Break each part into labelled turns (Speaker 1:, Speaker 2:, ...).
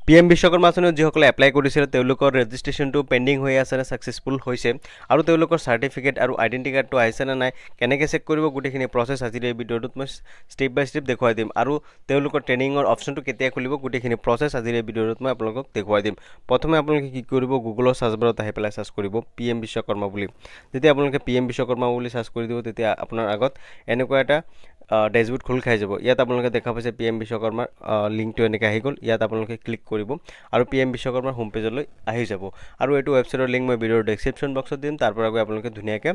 Speaker 1: PM Vishwakarma আঁচনিত যিসকলে apply কৰিছিল তেওঁলোকৰ ৰেজিষ্ট্ৰেশ্যনটো পেণ্ডিং হৈ আছে নে ছাকচেছফুল হৈছে আৰু তেওঁলোকৰ চাৰ্টিফিকেট আৰু আইডেণ্টি কাৰ্ডটো আহিছে নে নাই কেনেকৈ চেক কৰিব গোটেইখিনি প্ৰচেছ আজিৰ এই ভিডিঅ'টোত মই ষ্টেপ বাই ষ্টেপ দেখুৱাই দিম আৰু তেওঁলোকৰ ট্ৰেইনিঙৰ অপশ্যনটো কেতিয়া খুলিব গোটেইখিনি প্ৰচেছ আজিৰ এই ভিডিঅ'টোত মই আপোনালোকক দেখুৱাই দিম। প্ৰথমে আপোনালোকে কি কৰিব গুগলৰ চাৰ্চ বাৰত আহি পেলাই চাৰ্চ কৰিব PM বিশ্বকৰ্মা বুলি। যেতিয়া আপোনালোকে PM বিশ্বকৰ্মা বুলি চাৰ্চ কৰি দিব তেতিয়া আপোনাৰ আগত এনেকুৱা এটা ডেশবোৰ্ড খোল খাই যাব। ইয়াত আপোনালোকে দেখা পাইছে PM বিশ্বকৰ্মাৰ লিংকটো এনেকৈ আহি গ'ল। ইয়াত আপোনালোকে ক্লিক কৰিব আৰু PM বিশ্বকৰ্মাৰ হোম পেজলৈ আহি যাব আৰু এইটো ৱেবছাইটৰ লিংক মই ভিডিঅ'ৰ ডেছক্ৰিপশ্যন বক্সত দিম। তাৰ পৰা গৈ আপোনালোকে ধুনীয়াকৈ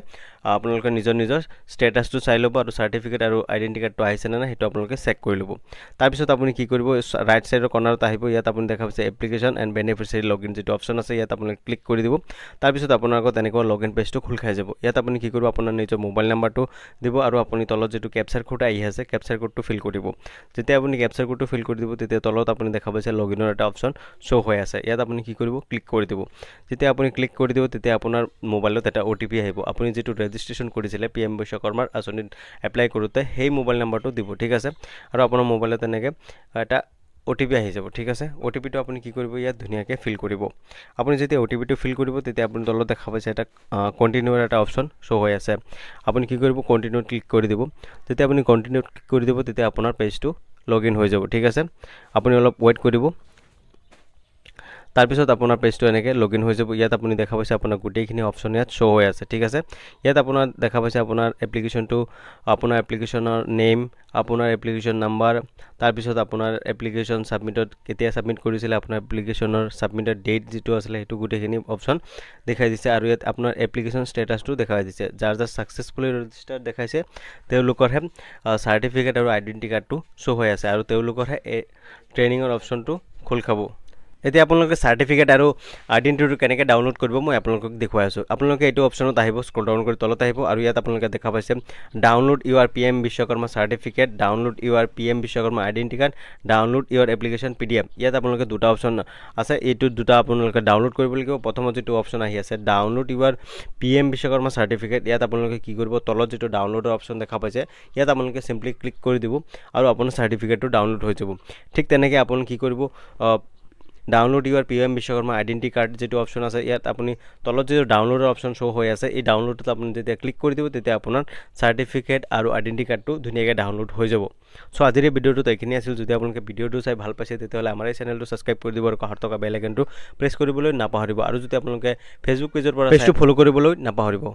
Speaker 1: আপোনালোকে নিজৰ ষ্টেটাছটো চাই ল'ব আৰু চাৰ্টিফিকেট আৰু আইডেণ্টি কাৰ্ডটো আহিছে নে নাই সেইটো আপোনালোকে চেক কৰি ল'ব। তাৰপিছত আপুনি কি কৰিব ৰাইট ছাইডৰ কৰ্নাৰত আহিব। ইয়াত আপুনি দেখা পাইছে এপ্লিকেশ্যন এণ্ড বেনিফিচিয়াৰী লগইন যিটো অপশ্যন আছে ইয়াত আপোনালোকে ক্লিক কৰি দিব। তাৰপিছত আপোনাৰ আগত এনেকুৱা লগইন পেজটো খোল খাই যাব। ইয়াত আপুনি কি কৰিব আপোনাৰ নিজৰ মোবাইল নাম্বাৰটো দিব আৰু আপুনি তলত যিটো কেপচাৰ কোড আহি আছে কেপচাৰ কোডটো ফিল কৰিব। যেতিয়া আপুনি কেপচাৰ কোডটো ফিল কৰি দিব তেতিয়া তলত আপুনি দেখা পাইছে লগইনৰ এটা অপশ্যন শ্ব' হৈ আছে। ইয়াত আপুনি কি কৰিব ক্লিক কৰি দিব। যেতিয়া আপুনি ক্লিক কৰি দিব তেতিয়া আপোনাৰ মোবাইলত এটা OTP আহিব। আপুনি যিটো ৰেজিষ্ট্ৰেশ্যন কৰিছিলে PM বিশ্বকৰ্মাৰ আঁচনিত এপ্লাই কৰোঁতে সেই মোবাইল নাম্বাৰটো দিব, ঠিক আছে। আৰু আপোনাৰ মোবাইলত এনেকৈ এটা OTP আহি যাব, ঠিক আছে। OTPটো আপুনি কি কৰিব ইয়াত ধুনীয়াকৈ ফিল কৰিব। আপুনি যেতিয়া OTPটো ফিল কৰিব তেতিয়া আপুনি তলত দেখা পাইছে এটা কণ্টিনিউৰ এটা অপশ্যন শ্ব' হৈ আছে। আপুনি কি কৰিব কণ্টিনিউত ক্লিক কৰি দিব। যেতিয়া আপুনি কণ্টিনিউত ক্লিক কৰি দিব তেতিয়া আপোনাৰ পেজটো লগইন হৈ যাব, ঠিক আছে। আপুনি অলপ ৱেইট কৰিব। তাৰপিছত আপোনাৰ পেজটো এনেকৈ লগইন হৈ যাব। ইয়াত আপুনি দেখা পাইছে আপোনাৰ গোটেইখিনি অপশ্যন ইয়াত শ্ব' হৈ আছে, ঠিক আছে। ইয়াত আপোনাৰ দেখা পাইছে আপোনাৰ এপ্লিকেশ্যনটো, আপোনাৰ এপ্লিকেশ্যনৰ নেম, আপোনাৰ এপ্লিকেশ্যন নাম্বাৰ, তাৰপিছত আপোনাৰ এপ্লিকেশ্যন ছাবমিটত কেতিয়া ছাবমিট কৰিছিলে, আপোনাৰ এপ্লিকেশ্যনৰ ছাবমিটৰ ডেট যিটো আছিলে সেইটো গোটেইখিনি অপশ্যন দেখাই দিছে আৰু ইয়াত আপোনাৰ এপ্লিকেশ্যন ষ্টেটাছটো দেখাই দিছে। যাৰ ছাকচেছফুলি ৰেজিষ্টাৰ দেখাইছে তেওঁলোকৰহে চাৰ্টিফিকেট আৰু আইডেণ্টি কাৰ্ডটো শ্ব' হৈ আছে আৰু তেওঁলোকৰহে এই ট্ৰেইনিঙৰ অপশ্যনটো খোল খাব। এতিয়া আপোনালোকে চাৰ্টিফিকেট আৰু আইডেণ্টিটিটো কেনেকৈ ডাউনলোড কৰিব মই আপোনালোকক দেখুৱাই আছোঁ। আপোনালোকে এইটো অপশ্যনত আহিব, স্ক্ৰল ডাউন কৰি তলত আহিব আৰু ইয়াত আপোনালোকে দেখা পাইছে download your PM Vishwakarma certificate, download your PM Vishwakarma identity card, download your application PDF। ইয়াত আপোনালোকে দুটা অপশ্যন আছে, এইটো দুটা আপোনালোকে ডাউনলোড কৰিব লাগিব। প্ৰথমত যিটো অপশ্যন আহি আছে download your PM Vishwakarma certificate, ইয়াত আপোনালোকে কি কৰিব তলত যিটো ডাউনলোডৰ অপশ্যন দেখা পাইছে ইয়াত আপোনালোকে চিম্পলি ক্লিক কৰি দিব আৰু আপোনাৰ চাৰ্টিফিকেটটো ডাউনলোড হৈ যাব। ঠিক তেনেকৈ আপুনি কি কৰিব download your PM Vishwakarma identity card যিটো অপশ্যন আছে ইয়াত আপুনি তলত যিটো ডাউনলোডৰ অপশ্যন শ্ব' হৈ আছে এই ডাউনলোডত আপুনি যেতিয়া ক্লিক কৰি দিব তেতিয়া আপোনাৰ চাৰ্টিফিকেট আৰু আইডেণ্টি কাৰ্ডটো ধুনীয়াকৈ ডাউনলোড হৈ যাব। চ' আজিৰ এই ভিডিঅ'টোত এইখিনি আছিল। যদি আপোনালোকে ভিডিঅ'টো চাই ভাল পাইছে তেতিয়াহ'লে আমাৰ এই চেনেলটো ছাবস্ক্ৰাইব কৰি দিব আৰু কাষত থকা বেল আইকনটো প্ৰেছ কৰিবলৈ নাপাহৰিব আৰু যদি আপোনালোকে ফেচবুক পেজৰ পৰা পেজটো ফ'ল' কৰিবলৈ নাপাহৰিব।